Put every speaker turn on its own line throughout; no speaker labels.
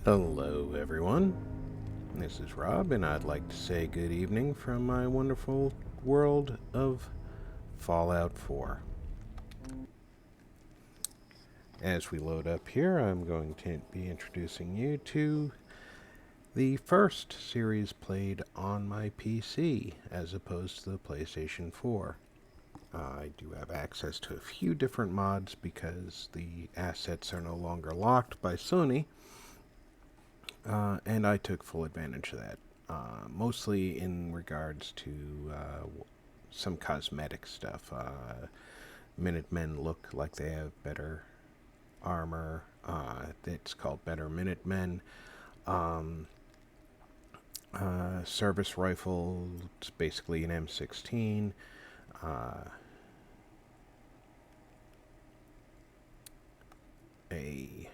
Hello, everyone. This is Rob, and I'd like to say good evening from my wonderful world of Fallout 4. As we load up here, I'm going to be introducing you to the first series played on my PC, as opposed to the PlayStation 4. I do have access to a few different mods because the assets are no longer locked by Sony, and I took full advantage of that. Mostly in regards to some cosmetic stuff. Minutemen look like they have better armor. It's called Better Minutemen. Service rifle, it's basically an M16. A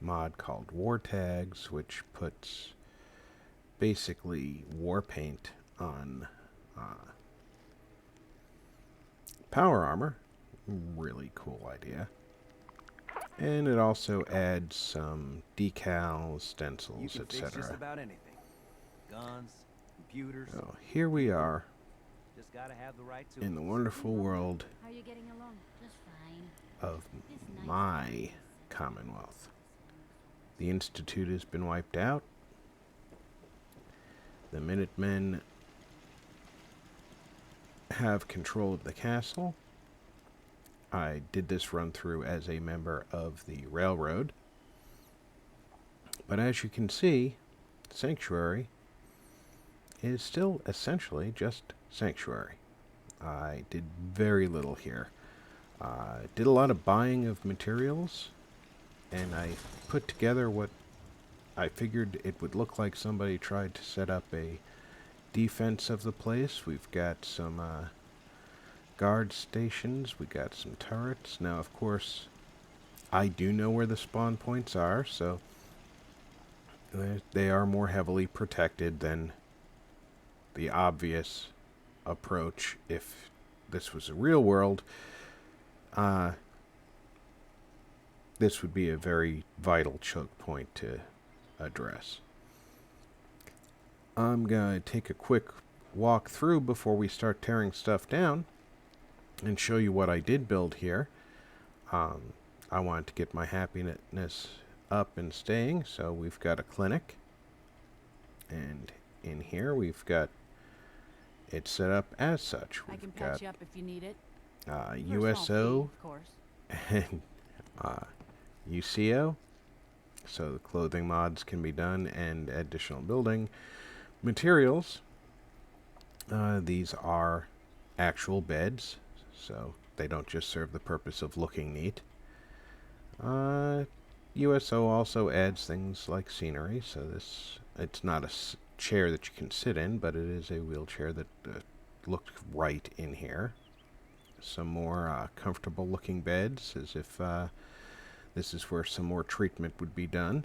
mod called War Tags, which puts basically war paint on power armor. Really cool idea. And it also adds some decals, stencils, etc.
Just about anything. Guns, computers.
So here we are
Just gotta have the right tools.
in the wonderful world
How are you getting along? Just fine.
of my Commonwealth. The Institute has been wiped out. The Minutemen have control of the castle. I did this run through as a member of the Railroad. But as you can see, Sanctuary is still essentially just Sanctuary. I did very little here. Did a lot of buying of materials, and I put together what I figured it would look like somebody tried to set up a defense of the place. We've got some guard stations, we got some turrets. Now, of course, I do know where the spawn points are, so they are more heavily protected than the obvious approach if this was a real world. This would be a very vital choke point to address. I'm going to take a quick walk through before we start tearing stuff down and show you what I did build here. I wanted to get my happiness up and staying, so we've got a clinic. And in here we've got it set up as such.
I can
We've
patch
got
you up if you need it.
USO
Of course.
and UCO, so the clothing mods can be done, and additional building materials. These are actual beds, so they don't just serve the purpose of looking neat. USO also adds things like scenery, so it's not a chair that you can sit in, but it is a wheelchair that looked right in here. Some more comfortable looking beds, as if this is where some more treatment would be done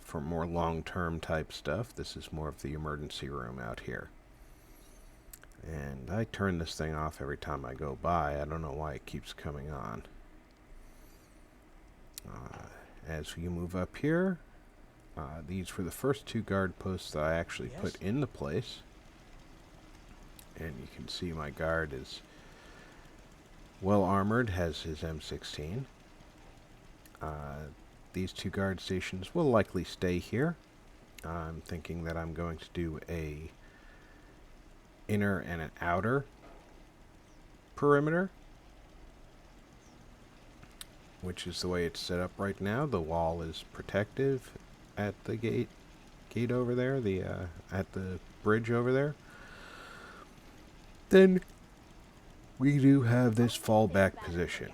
for more long-term type stuff. This is more of the emergency room out here. And I turn this thing off every time I go by. I don't know why it keeps coming on. As you move up here, these were the first two guard posts that I actually put into place. And you can see my guard is well armored, has his M16. These two guard stations will likely stay here. I'm thinking that I'm going to do a inner and an outer perimeter, which is the way it's set up right now. The wall is protective at the gate over there, at the bridge over there. Then we do have this fallback position.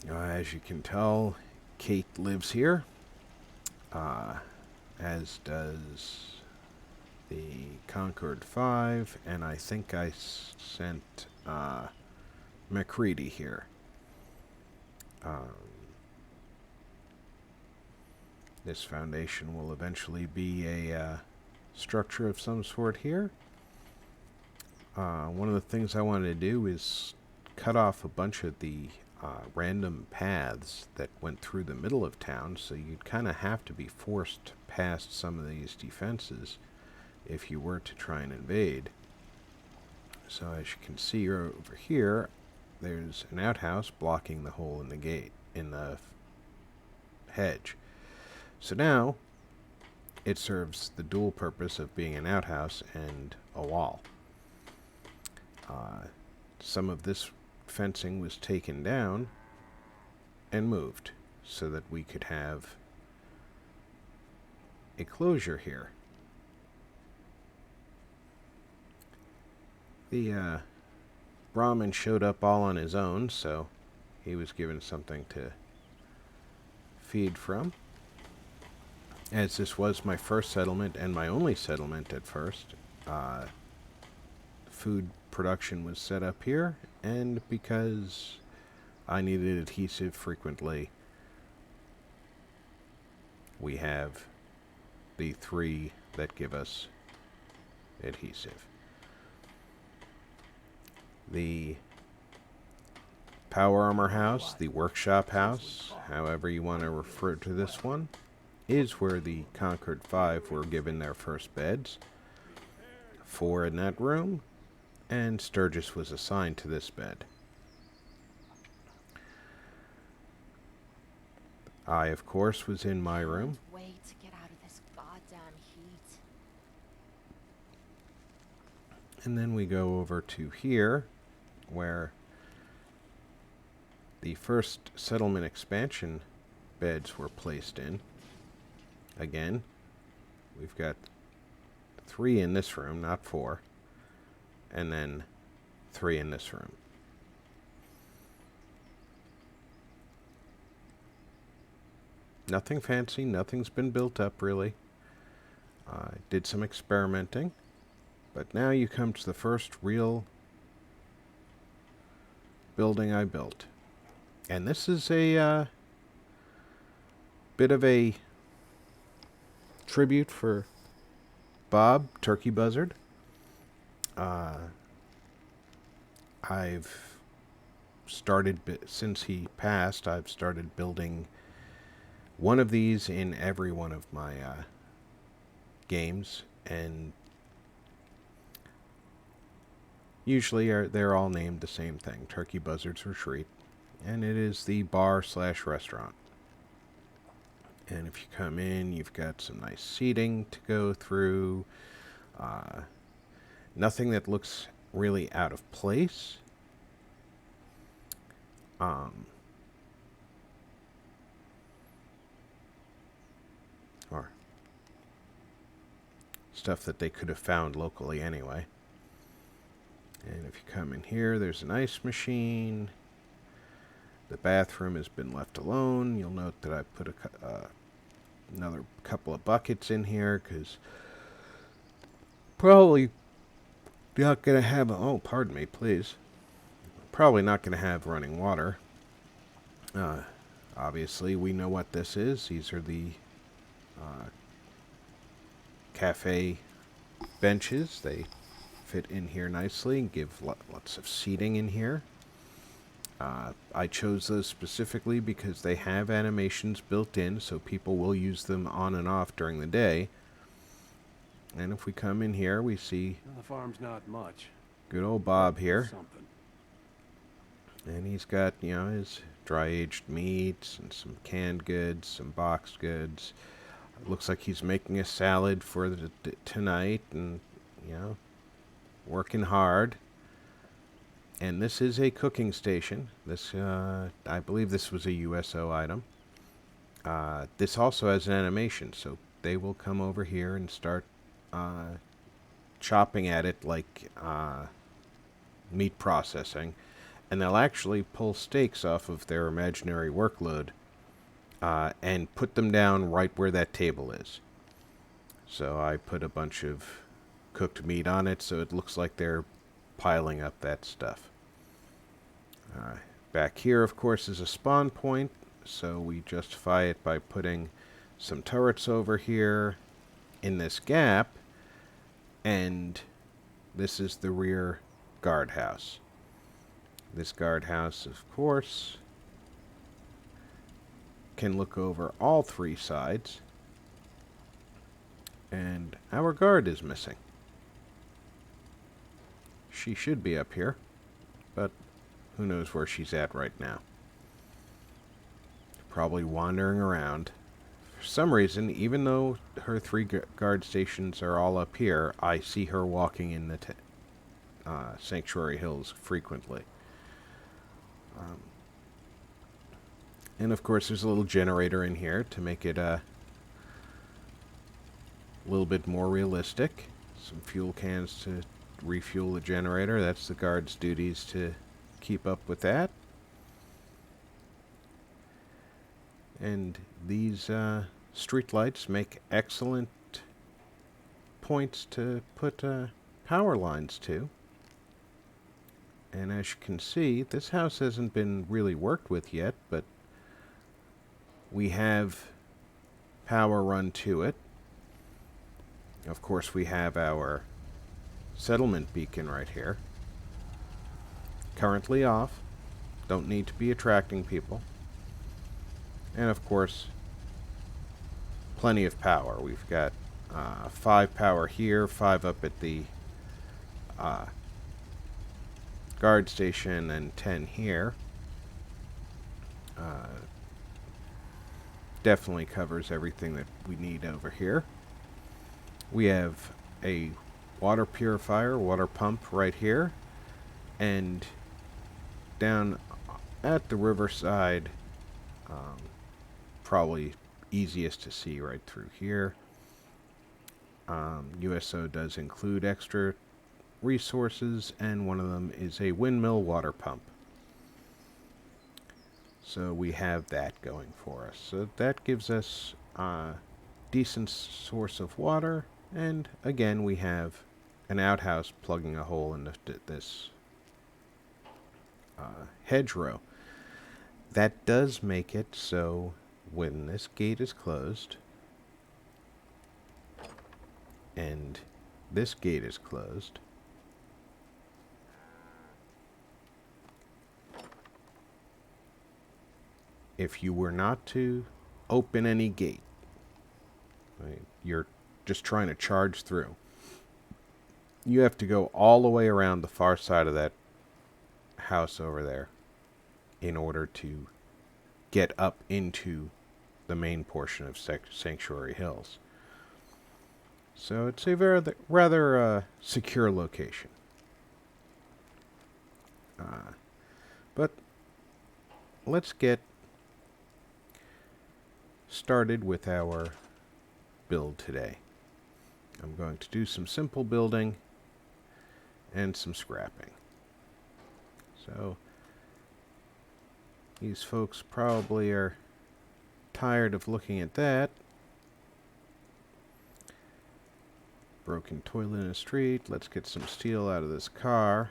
As you can tell, Kate lives here, as does the Concord 5, and I think I sent MacReady here. This foundation will eventually be a structure of some sort here. One of the things I wanted to do is cut off a bunch of the random paths that went through the middle of town, so you'd kind of have to be forced past some of these defenses if you were to try and invade. So as you can see over here, there's an outhouse blocking the hole in the gate, in the hedge. So now it serves the dual purpose of being an outhouse and a wall. Some of this fencing was taken down and moved so that we could have a closure here. The Brahmin showed up all on his own, so he was given something to feed from. As this was my first settlement and my only settlement at first, food production was set up here, and because I needed adhesive frequently, we have the 3 that give us adhesive. The Power Armor House, the Workshop House, however you want to refer to this one, is where the Conquered 5 were given their first beds. 4 in that room, and Sturgis was assigned to this bed. I, of course, was in my room.
Can't wait to get out of this goddamn heat.
And then we go over to here, where the first settlement expansion beds were placed in. Again, we've got 3 in this room, not 4. And then 3 in this room. Nothing fancy, nothing's been built up really. Did some experimenting. But now you come to the first real building I built. And this is a bit of a tribute for Bob, Turkey Buzzard. I've started, since he passed, I've started building one of these in every one of my games, and usually they're all named the same thing, Turkey Buzzard's Retreat, and it is the bar/restaurant. And if you come in, you've got some nice seating to go through. Nothing that looks really out of place. Or stuff that they could have found locally anyway. And if you come in here, there's an ice machine. The bathroom has been left alone. You'll note that I put another couple of buckets in here because probably not going to have, oh, pardon me, please. Probably not going to have running water. Obviously, we know what this is. These are the cafe benches. They fit in here nicely and give lots of seating in here. I chose those specifically because they have animations built in, so people will use them on and off during the day. And if we come in here, we see
The farm's not much.
good old Bob here.
Something.
And he's got, you know, his dry-aged meats and some canned goods, some boxed goods. It looks like he's making a salad for tonight and, you know, working hard. And this is a cooking station. This, I believe this was a USO item. This also has an animation, so they will come over here and start chopping at it like meat processing. And they'll actually pull steaks off of their imaginary workload and put them down right where that table is. So I put a bunch of cooked meat on it so it looks like they're piling up that stuff. Back here, of course, is a spawn point, so we justify it by putting some turrets over here in this gap, and this is the rear guardhouse. This guardhouse, of course, can look over all three sides. And our guard is missing. She should be up here, but who knows where she's at right now. Probably wandering around. For some reason, even though her three guard stations are all up here, I see her walking in the Sanctuary Hills frequently. And of course, there's a little generator in here to make it a little bit more realistic. Some fuel cans to refuel the generator. That's the guard's duties to keep up with that. And these street lights make excellent points to put power lines to. And as you can see, this house hasn't been really worked with yet, but we have power run to it. Of course, we have our settlement beacon right here. Currently off. Don't need to be attracting people. And of course, plenty of power. We've got 5 power here, 5 up at the guard station, and 10 here. Definitely covers everything that we need over here. We have a water purifier, water pump right here, and down at the riverside, probably easiest to see right through here. USO does include extra resources, and one of them is a windmill water pump. So we have that going for us. So that gives us a decent source of water, and again we have an outhouse plugging a hole in this hedgerow. That does make it so when this gate is closed and this gate is closed, if you were not to open any gate, right, you're just trying to charge through, you have to go all the way around the far side of that house over there in order to get up into the main portion of Sanctuary Hills. So it's a rather secure location. But let's get started with our build today. I'm going to do some simple building and some scrapping. So these folks probably are tired of looking at that. Broken toilet in the street. Let's get some steel out of this car.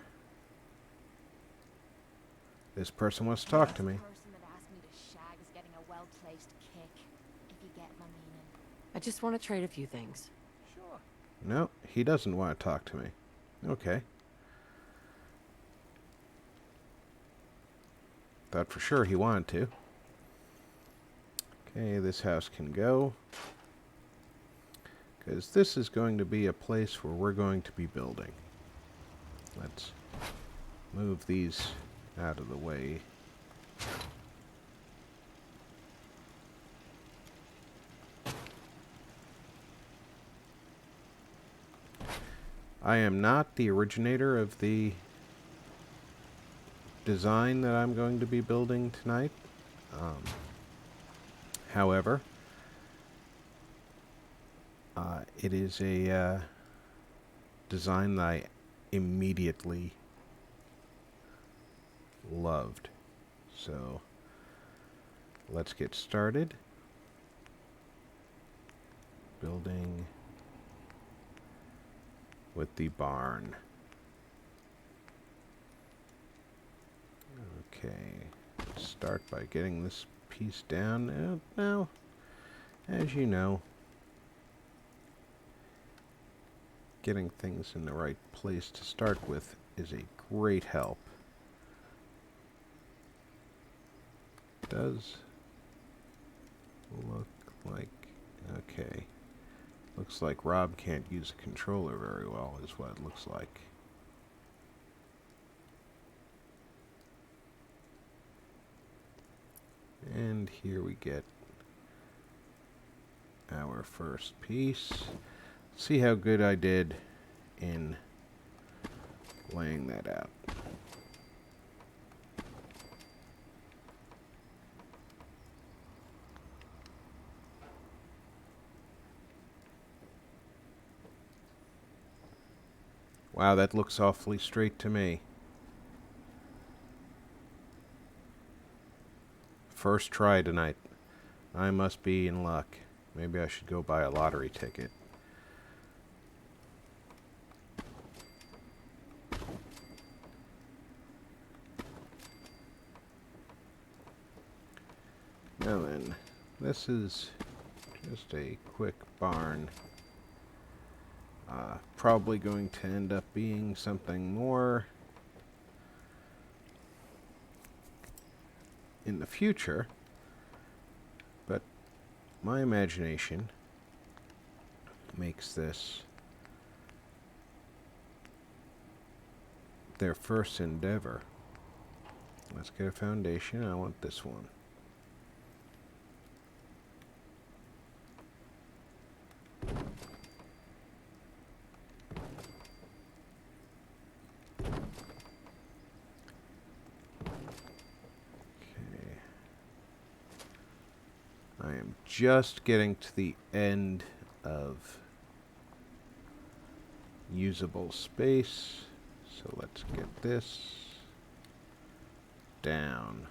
This person wants to talk to me.
The person that asked me to shag is getting a well-placed kick, if you get my meaning.
I just want to trade a few things.
Sure.
No, he doesn't want to talk to me. Okay. Thought for sure he wanted to. Okay, this house can go. Because this is going to be a place where we're going to be building. Let's move these out of the way. I am not the originator of the design that I'm going to be building tonight. However, it is a design that I immediately loved. So let's get started. Building with the barn. Okay, start by getting this piece down. Now, as you know, getting things in the right place to start with is a great help. Does look like... Okay. Looks like Rob can't use a controller very well, is what it looks like. And here we get our first piece. See how good I did in laying that out. Wow, that looks awfully straight to me. First try tonight. I must be in luck. Maybe I should go buy a lottery ticket. Now then, this is just a quick barn. Probably going to end up being something more in the future, but my imagination makes this their first endeavor. Let's get a foundation. I want this one. I am just getting to the end of usable space, so let's get this down.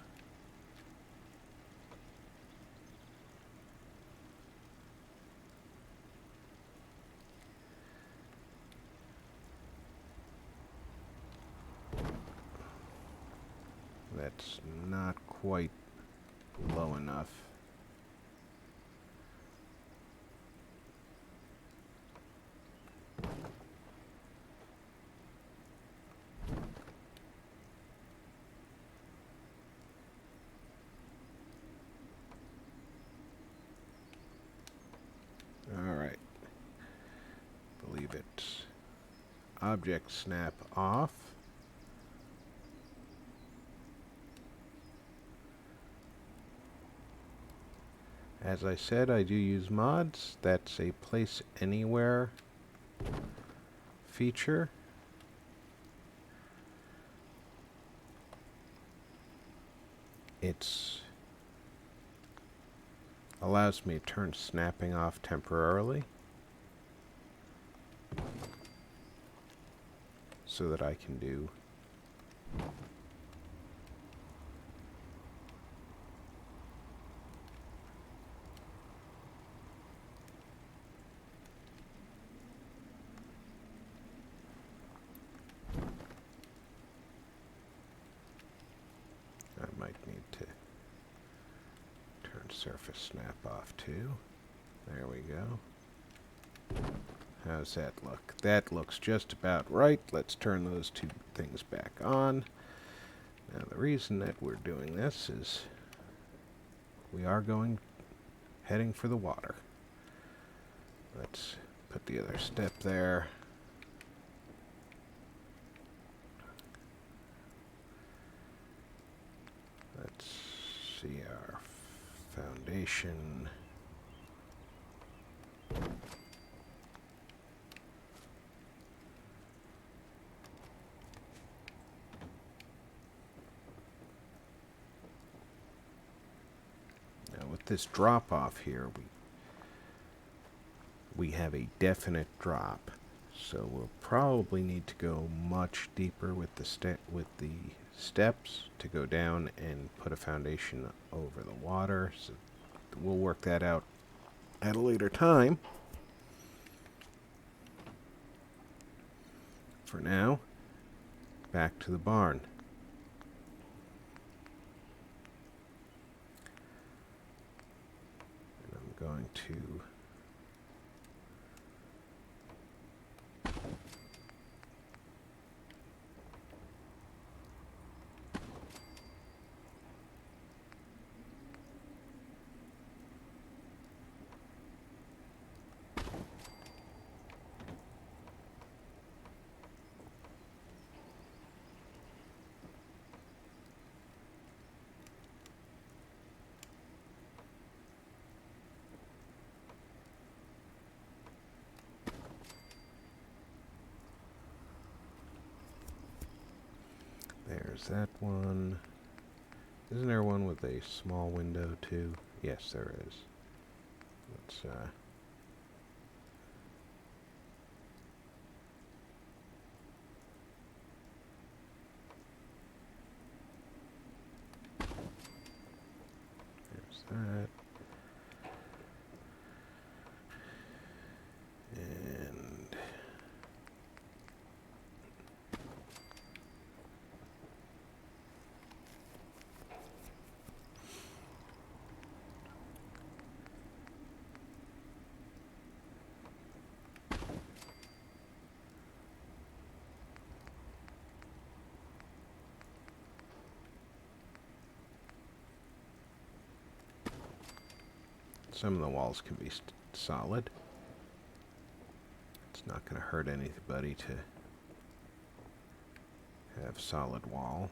That's not quite low enough. Alright. Believe it's object snap off. As I said, I do use mods. That's a place anywhere feature. It's allows me to turn snapping off temporarily so that I can do I might need to turn surface snap off too. There we go. How's that look? That looks just about right. Let's turn those two things back on. Now the reason that we're doing this is we are heading for the water. Let's put the other step there. Let's see our foundation. Now with this drop off here, we have a definite drop, so we'll probably need to go much deeper with the steps to go down and put a foundation over the water. So we'll work that out at a later time. For now, back to the barn. And I'm going to There's that one. Isn't there one with a small window too? Yes, there is. Let's there's that. And some of the walls can be solid. It's not going to hurt anybody to have solid wall.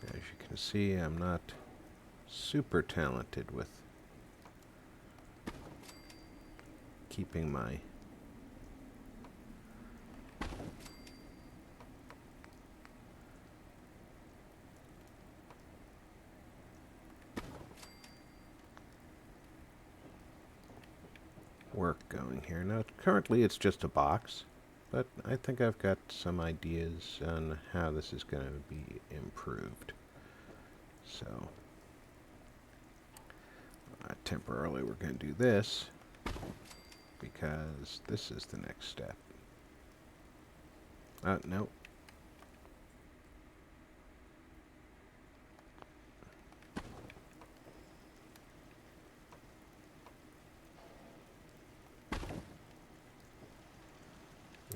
As you can see, I'm not super talented with keeping my work going here. Now, currently it's just a box, but I think I've got some ideas on how this is going to be improved. So, temporarily we're going to do this, because this is the next step. No.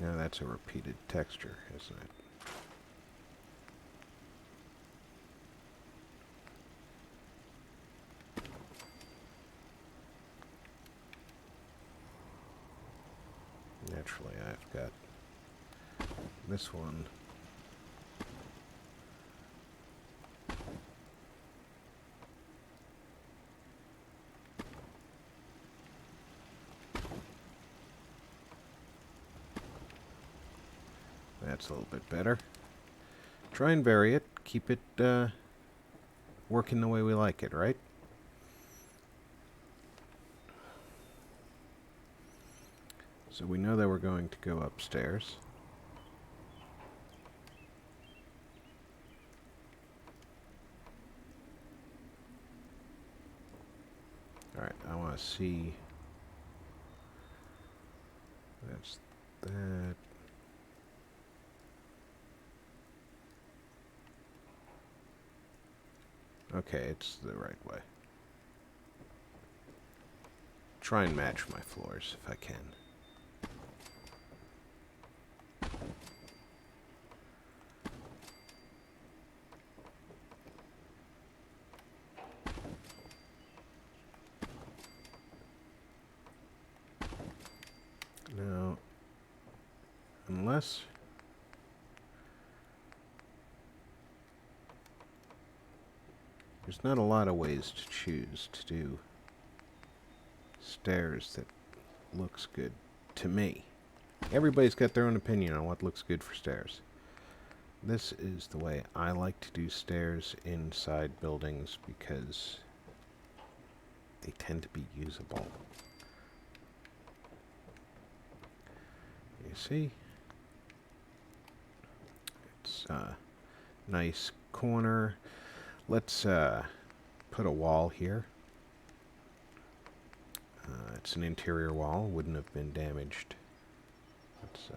Now that's a repeated texture, isn't it? Naturally, I've got this one. That's a little bit better. Try and vary it. Keep it working the way we like it, right? So we know that we're going to go upstairs. Alright, I want to see. That's that. Okay, it's the right way. Try and match my floors if I can. Now, unless there's not a lot of ways to choose to do stairs that looks good to me. Everybody's got their own opinion on what looks good for stairs. This is the way I like to do stairs inside buildings because they tend to be usable. You see? It's a nice corner. Let's put a wall here. It's an interior wall. Wouldn't have been damaged. Let's,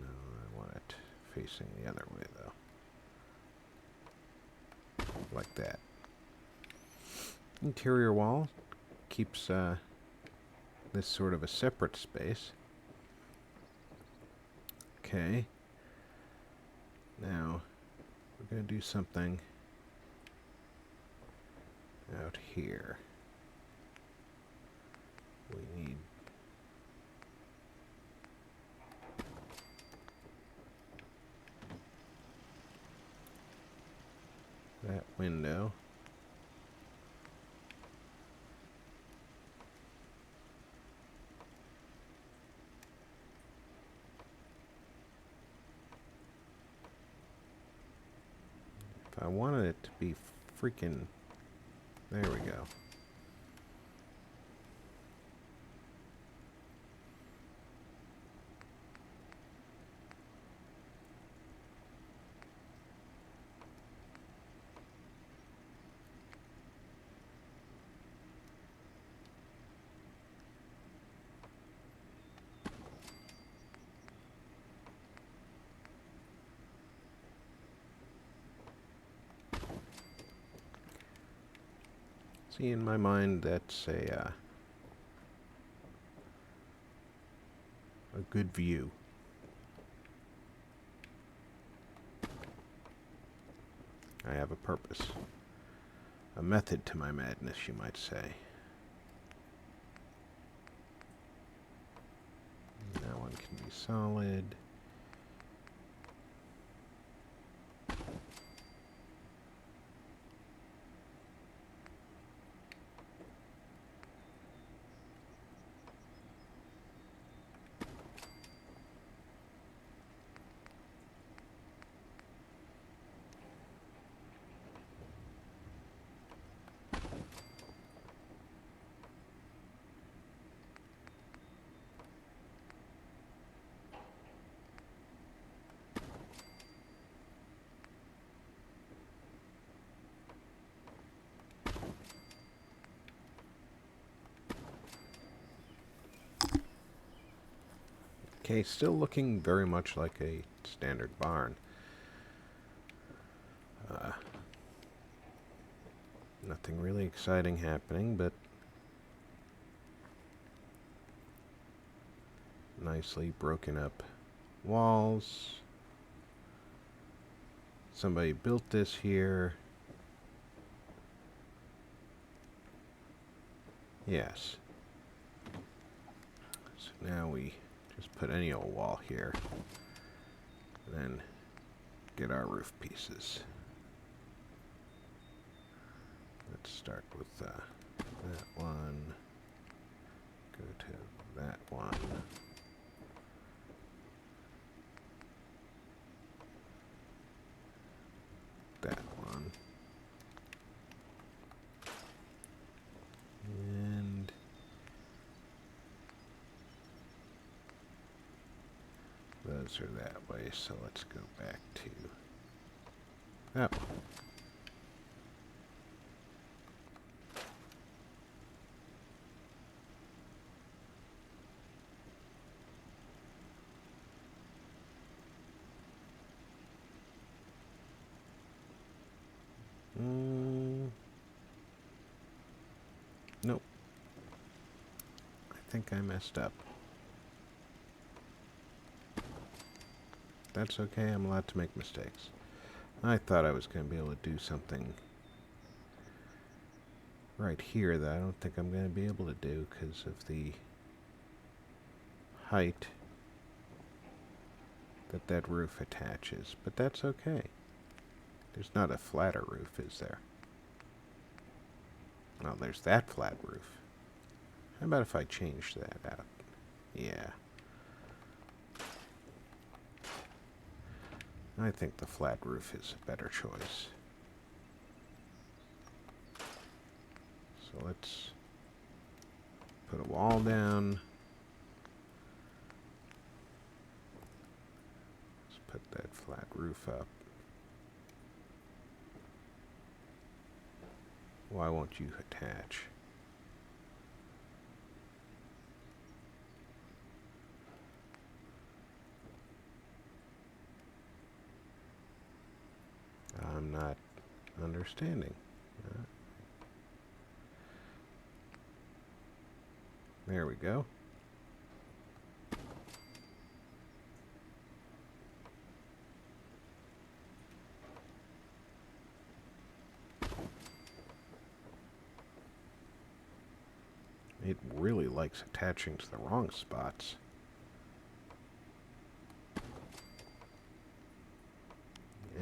no, I want it facing the other way, though. Like that. Interior wall keeps this sort of a separate space. Okay. Now, we're going to do something out here. We need that window. If I wanted it to be freaking... There we go. See, in my mind, that's a good view. I have a purpose. A method to my madness, you might say. That one can be solid. Okay, still looking very much like a standard barn. Nothing really exciting happening, but nicely broken up walls. Somebody built this here. Yes. So now we just put any old wall here. Then get our roof pieces. Let's start with that one. Go to that one. That one. And those are that way, so let's go back to that one. Nope. I think I messed up. That's okay, I'm allowed to make mistakes. I thought I was going to be able to do something right here that I don't think I'm going to be able to do because of the height that roof attaches. But that's okay. There's not a flatter roof, is there? Well, there's that flat roof. How about if I change that out? Yeah. I think the flat roof is a better choice. So let's put a wall down. Let's put that flat roof up. Why won't you attach? I'm not understanding. There we go. It really likes attaching to the wrong spots.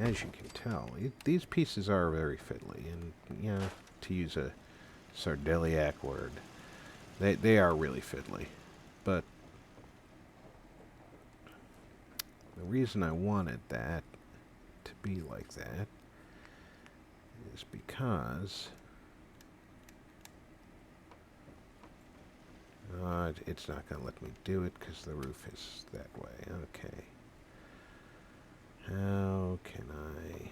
as you can tell, these pieces are very fiddly, and yeah, to use a Sardeliac word, they are really fiddly. But the reason I wanted that to be like that is because it's not going to let me do it because the roof is that way. Okay. How can I...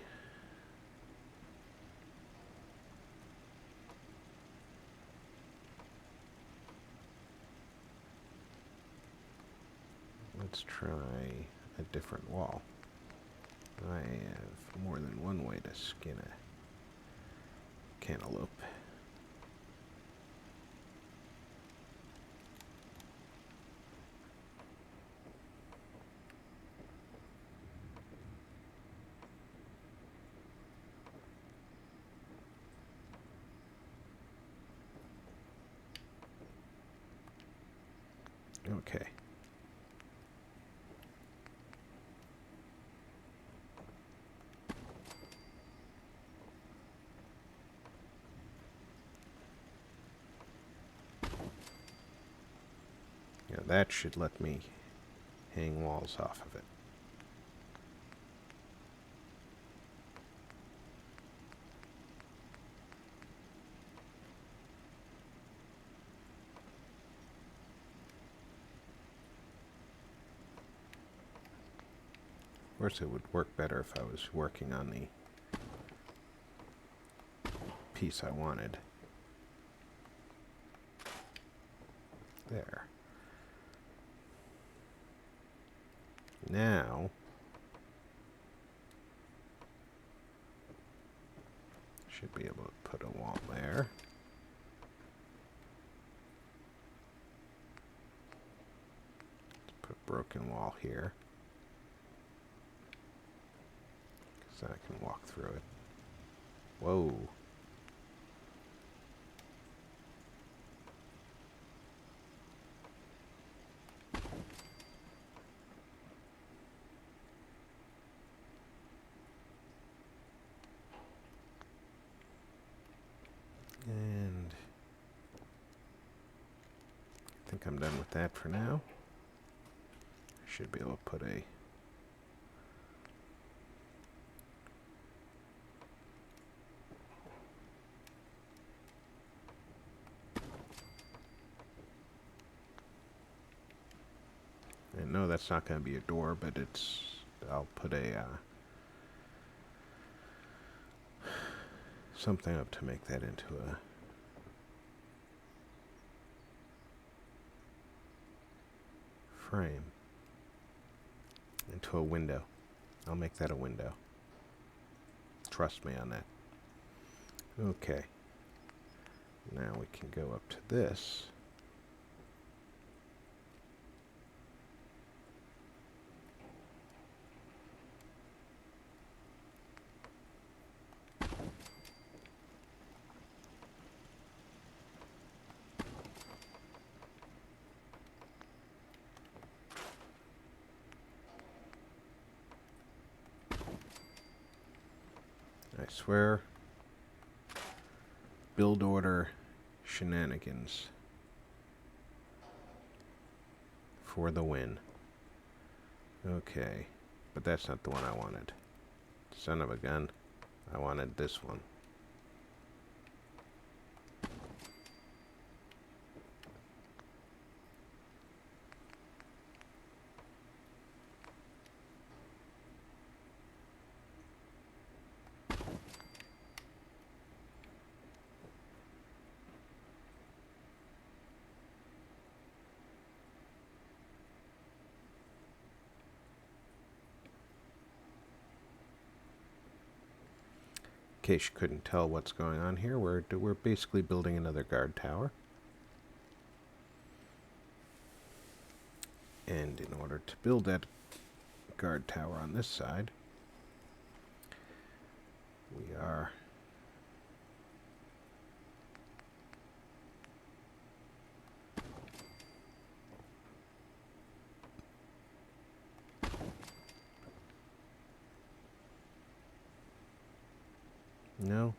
Let's try a different wall. I have more than one way to skin a cantaloupe. Okay. Yeah, that should let me hang walls off of it. Of course, it would work better if I was working on the piece I wanted. There. Now, should be able to put a wall there. Let's put a broken wall here, so I can walk through it. Whoa. And I think I'm done with that for now. I should be able to put a and no, that's not going to be a door, but it's, I'll put a something up to make that into a frame, into a window. I'll make that a window. Trust me on that. Okay. Now we can go up to this. I swear, build order shenanigans for the win. Okay, but that's not the one I wanted. Son of a gun. I wanted this one. In case you couldn't tell what's going on here, we're basically building another guard tower. And in order to build that guard tower on this side, we are No.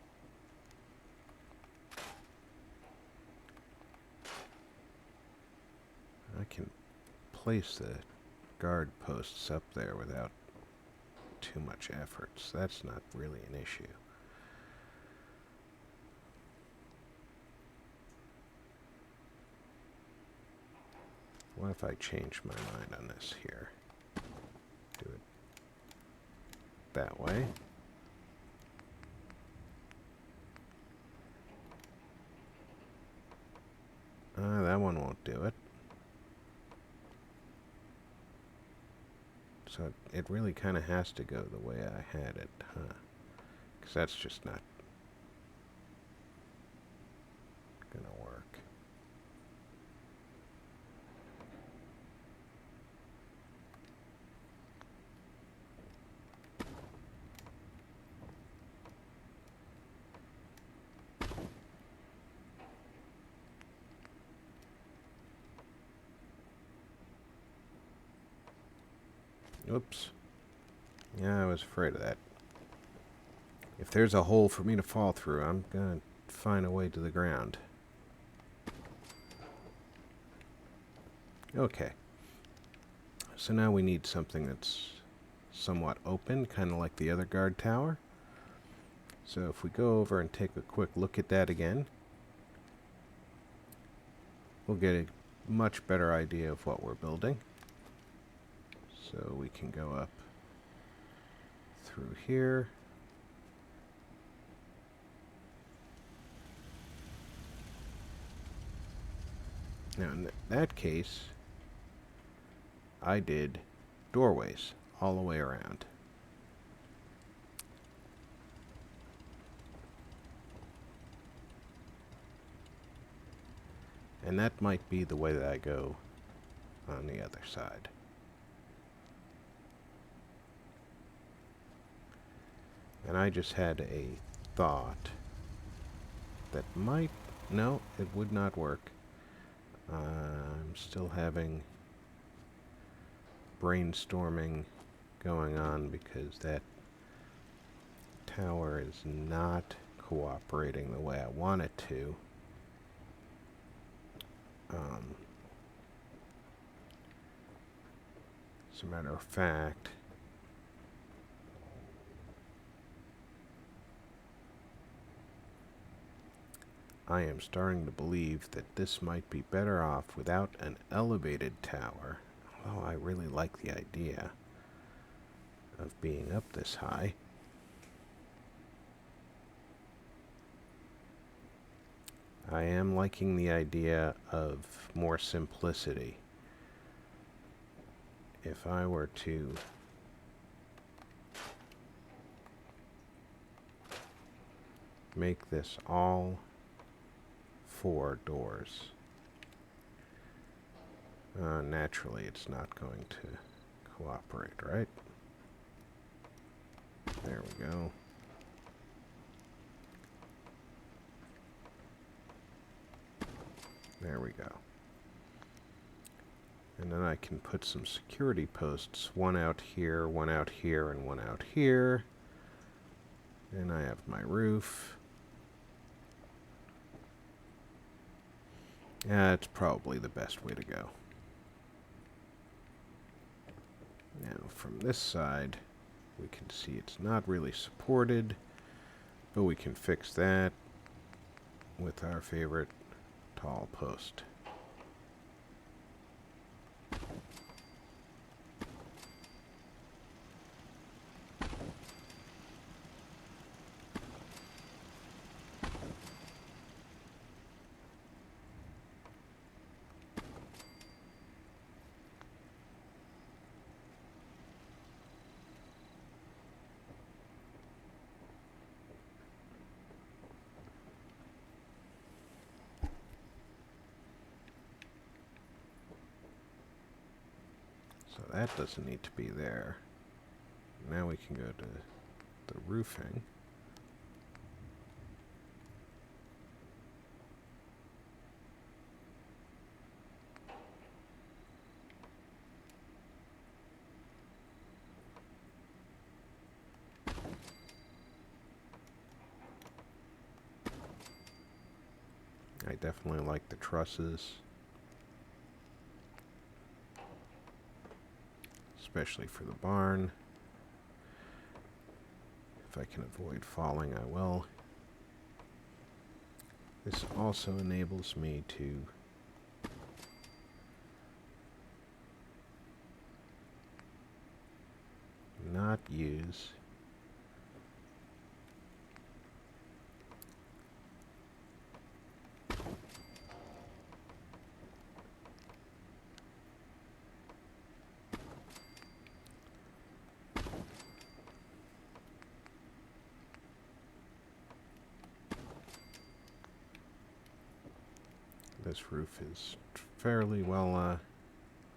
I can place the guard posts up there without too much effort, so that's not really an issue. What if I change my mind on this here? Do it that way. That one won't do it. So it really kind of has to go the way I had it, huh? Because that's just not gonna work. Oops. Yeah, I was afraid of that. If there's a hole for me to fall through, I'm gonna find a way to the ground. Okay. So now we need something that's somewhat open, kind of like the other guard tower. So if we go over and take a quick look at that again, we'll get a much better idea of what we're building. So we can go up through here. Now in that case, I did doorways all the way around. And that might be the way that I go on the other side. And I just had a thought that might... No, it would not work. I'm still having brainstorming going on because that tower is not cooperating the way I want it to. As a matter of fact, I am starting to believe that this might be better off without an elevated tower, although I really like the idea of being up this high. I am liking the idea of more simplicity. If I were to make this all 4 doors, naturally it's not going to cooperate, right? There we go. There we go. And then I can put some security posts, one out here, one out here, and one out here. And I have my roof. That's probably the best way to go. Now, from this side, we can see it's not really supported, but we can fix that with our favorite tall post. So that doesn't need to be there. Now we can go to the roofing. I definitely like the trusses, especially for the barn. If I can avoid falling, I will. This also enables me to not use this roof is fairly well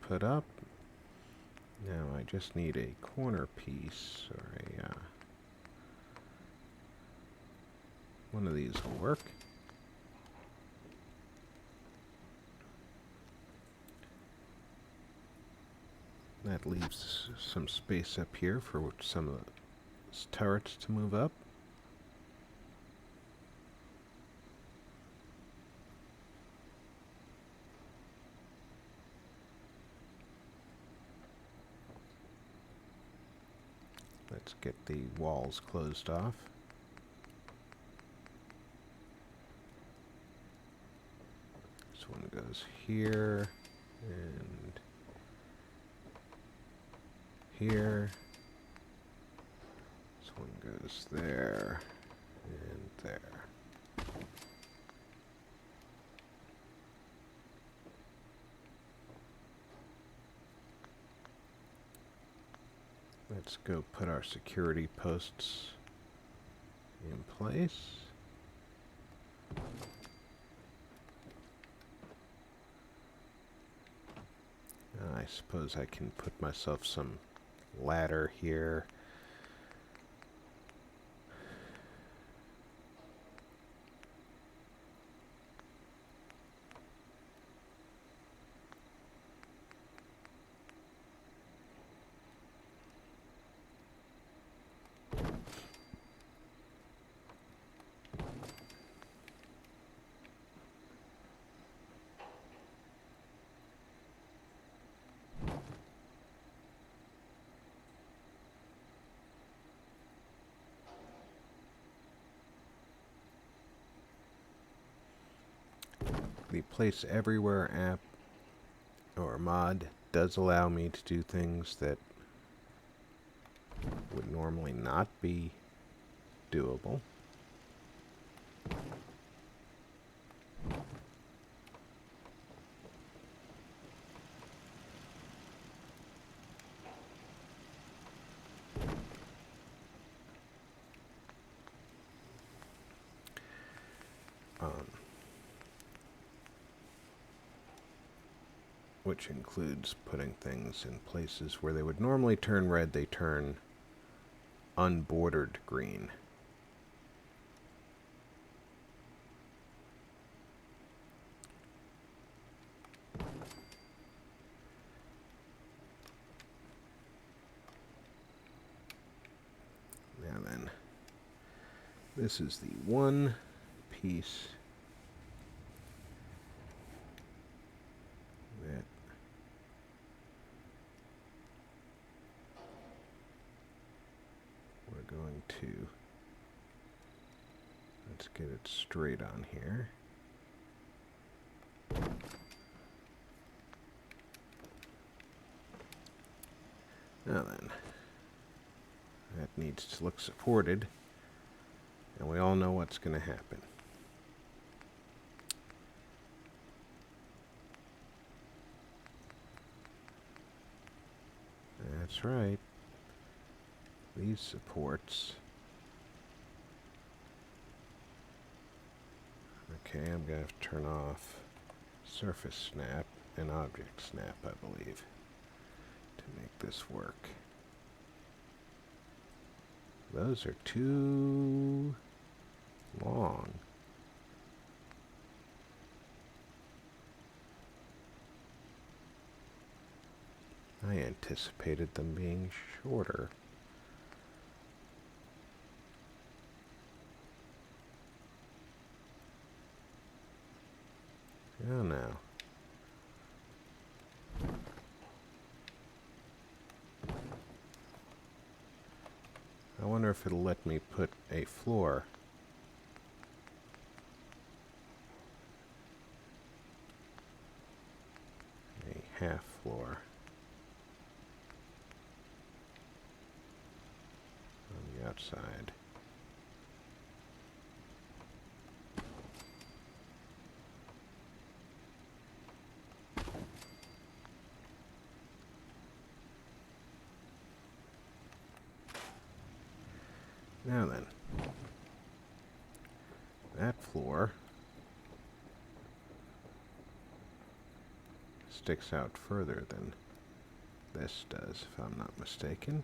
put up. Now I just need a corner piece, or a one of these will work. That leaves some space up here for some of the turrets to move up. Let's get the walls closed off. This one goes here and here. This one goes there and there. Let's go put our security posts in place. I suppose I can put myself some ladder here. The Place Everywhere app or mod does allow me to do things that would normally not be doable. Which includes putting things in places where they would normally turn red, they turn unbordered green. Now then, this is the one piece that we're going to, let's get it straight on here. Now then, that needs to look supported, and we all know what's going to happen. That's right. These supports. Okay, I'm going to have to turn off surface snap and object snap, I believe, to make this work. Those are too long. I anticipated them being shorter. Oh no. I wonder if it'll let me put a floor. A half floor. On the outside. Now then, that floor sticks out further than this does, if I'm not mistaken.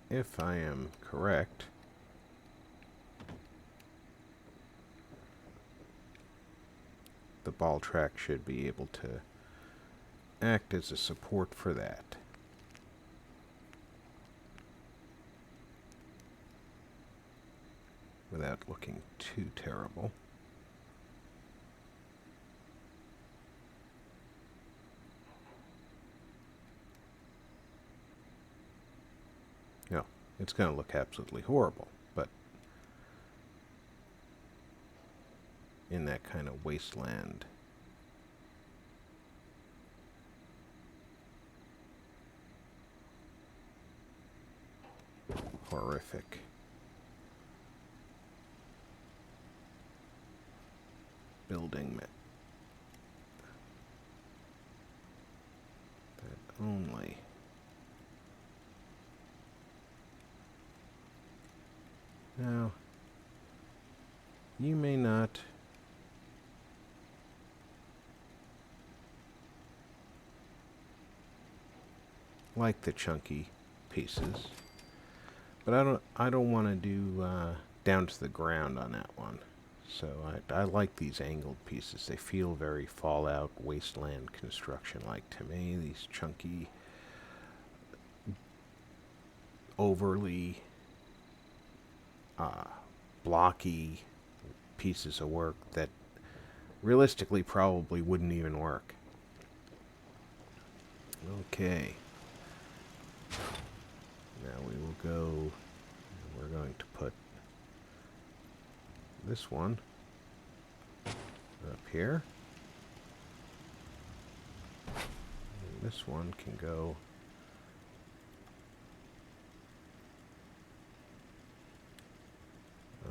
If I am correct, the ball track should be able to act as a support for that. Without looking too terrible. No, it's going to look absolutely horrible, but in that kind of wasteland, horrific. Building that only now you may not like the chunky pieces, but I don't want to do down to the ground on that one. So I like these angled pieces. They feel very Fallout Wasteland construction like to me. These chunky, overly blocky pieces of work that realistically probably wouldn't even work. Okay. Now we will go, we're going to put this one up here. And this one can go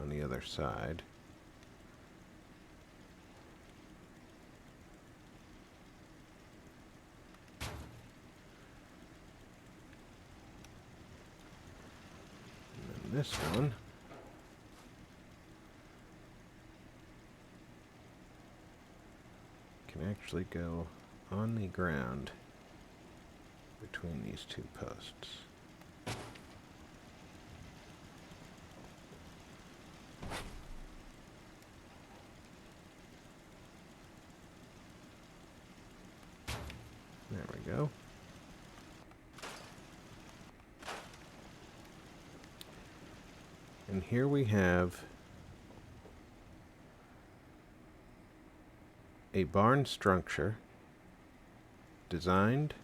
on the other side. And then this one can actually go on the ground between these two posts. There we go. And here we have a barn structure designed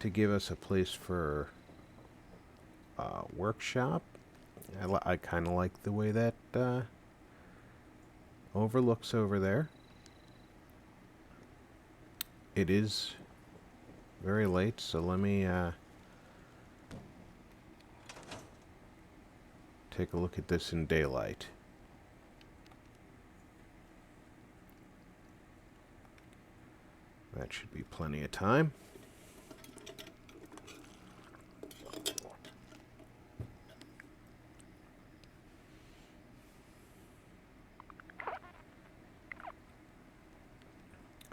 to give us a place for a workshop. I kind of like the way that overlooks over there. It is very late, so let me take a look at this in daylight. That should be plenty of time.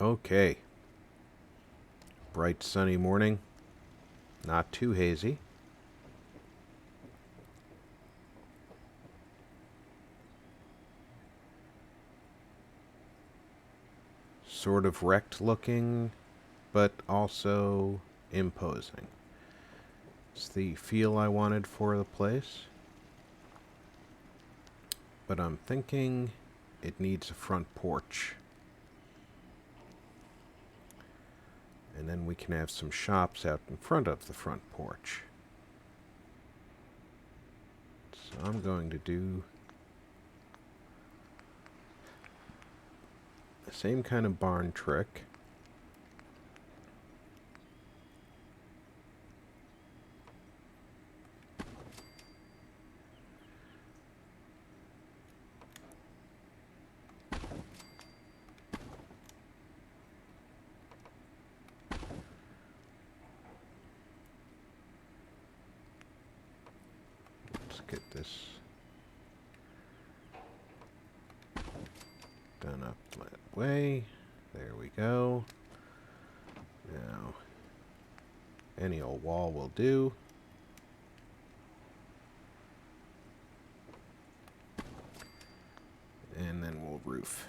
Okay. Bright sunny morning. Not too hazy. Sort of wrecked looking, but also imposing. It's the feel I wanted for the place. But I'm thinking it needs a front porch. And then we can have some shops out in front of the front porch. So I'm going to do the same kind of barn trick. Let's get this done up that way. There we go. Now, any old wall will do. And then we'll roof.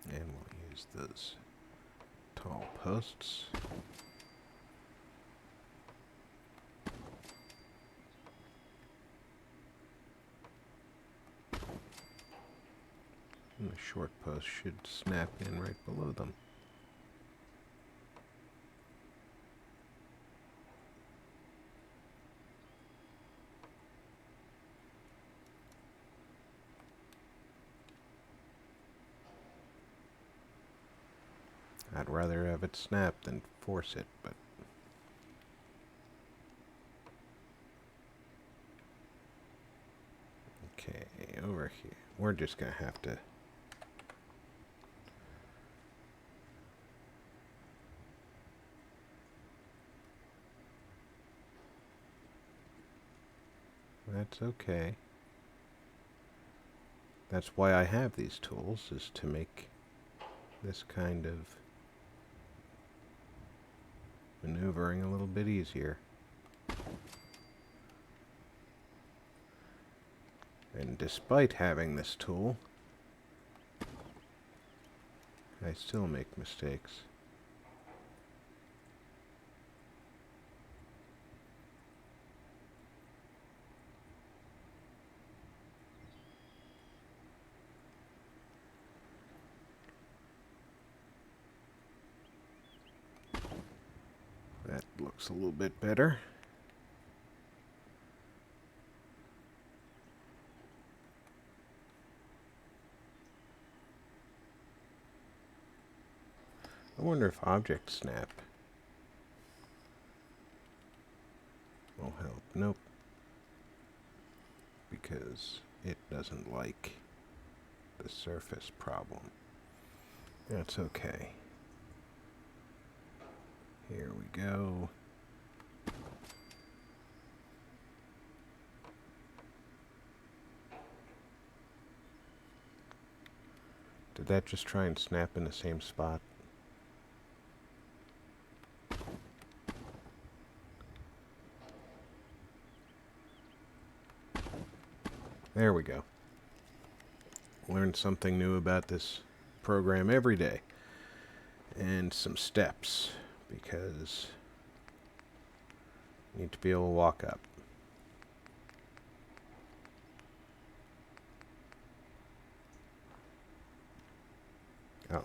And we'll use those tall posts. And the short post should snap in right below them. I'd rather have it snap than force it, but okay, over here. We're just gonna have to that's okay. That's why I have these tools, is to make this kind of maneuvering a little bit easier. And despite having this tool, I still make mistakes. That looks a little bit better. I wonder if object snap will help. Nope. Because it doesn't like the surface problem. That's okay. Here we go. Did that just try and snap in the same spot? There we go. Learn something new about this program every day. And some steps, because you need to be able to walk up. Oh.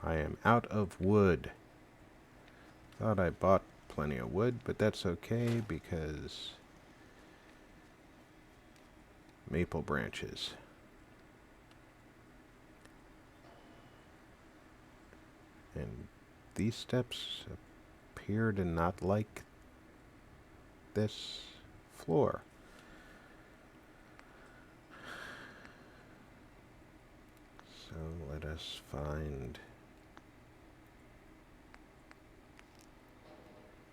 I am out of wood. Thought I bought plenty of wood, but that's okay because maple branches. these steps appear to not like this floor. So let us find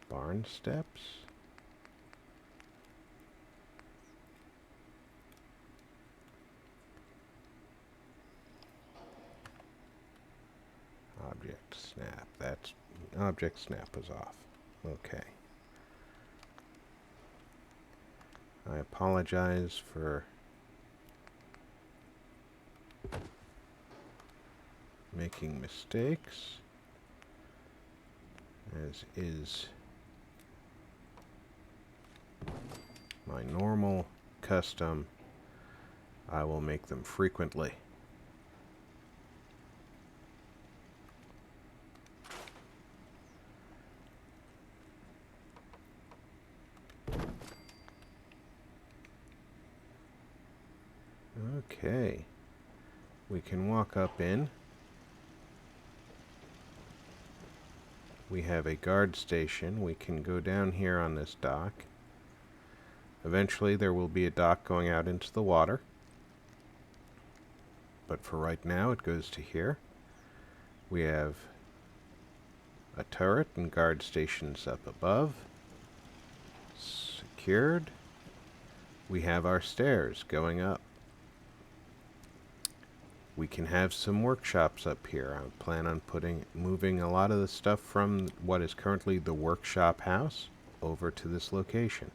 barn steps. Object snap. That's object snap was off. Okay. I apologize for making mistakes, as is my normal custom. I will make them frequently. Okay, we can walk up in. We have a guard station. We can go down here on this dock. Eventually there will be a dock going out into the water. But for right now it goes to here. We have a turret and guard stations up above. Secured. We have our stairs going up. We can have some workshops up here. I plan on moving a lot of the stuff from what is currently the workshop house over to this location.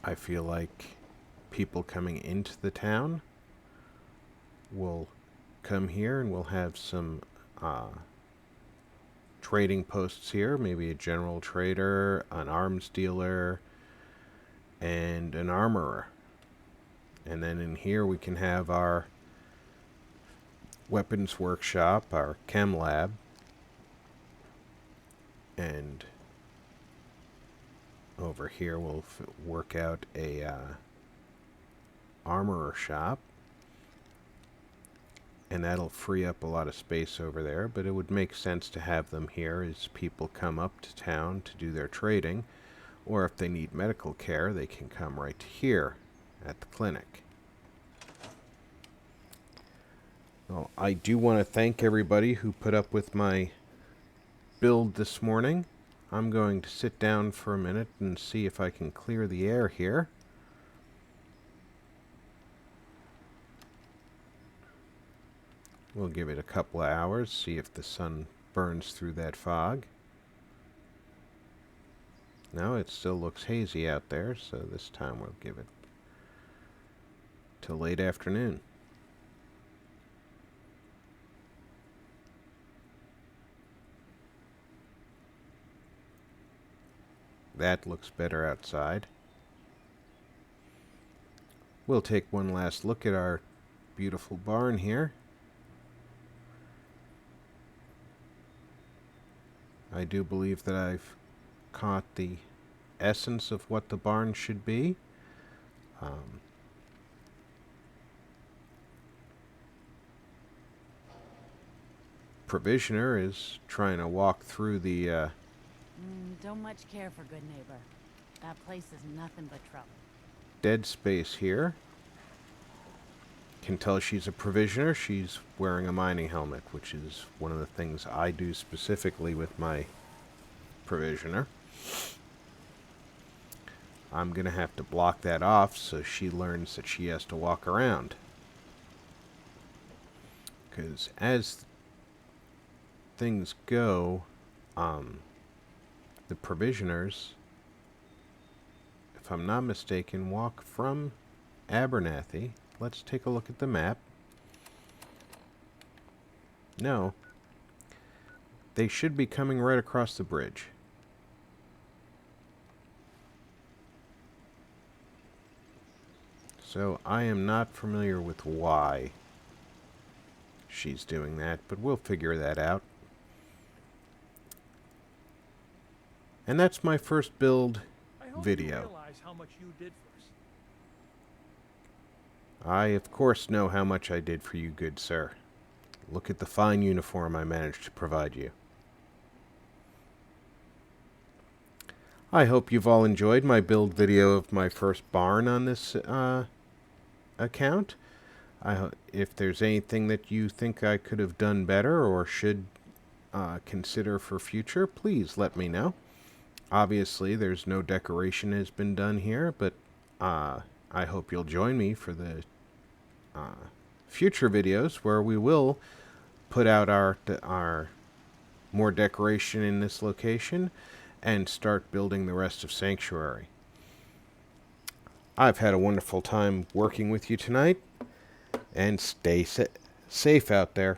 I feel like people coming into the town will come here and we'll have some trading posts here, maybe a general trader, an arms dealer, and an armorer. And then in here we can have our weapons workshop, our chem lab, and over here we'll work out a armorer shop, and that'll free up a lot of space over there, but it would make sense to have them here as people come up to town to do their trading, or if they need medical care they can come right here at the clinic. Well, I do want to thank everybody who put up with my build this morning. I'm going to sit down for a minute and see if I can clear the air here. We'll give it a couple of hours, see if the sun burns through that fog. No, it still looks hazy out there, so this time we'll give it till late afternoon. That looks better outside. We'll take one last look at our beautiful barn here. I do believe that I've caught the essence of what the barn should be. Provisioner is trying to walk through the
Don't much care for good neighbor. That place is nothing but trouble.
dead space here. Can tell she's a provisioner. She's wearing a mining helmet, which is one of the things I do specifically with my provisioner. I'm going to have to block that off so she learns that she has to walk around. Because as things go, the provisioners, if I'm not mistaken, walk from Abernathy. Let's take a look at the map. No. They should be coming right across the bridge. So I am not familiar with why she's doing that, but we'll figure that out. And that's my first build video.
You realize how much you did for us.
I, of course, know how much I did for you, good sir. Look at the fine uniform I managed to provide you. I hope you've all enjoyed my build video of my first barn on this account. If there's anything that you think I could have done better or should consider for future, please let me know. Obviously, there's no decoration has been done here, but I hope you'll join me for the future videos where we will put out our more decoration in this location and start building the rest of Sanctuary. I've had a wonderful time working with you tonight, and stay safe out there.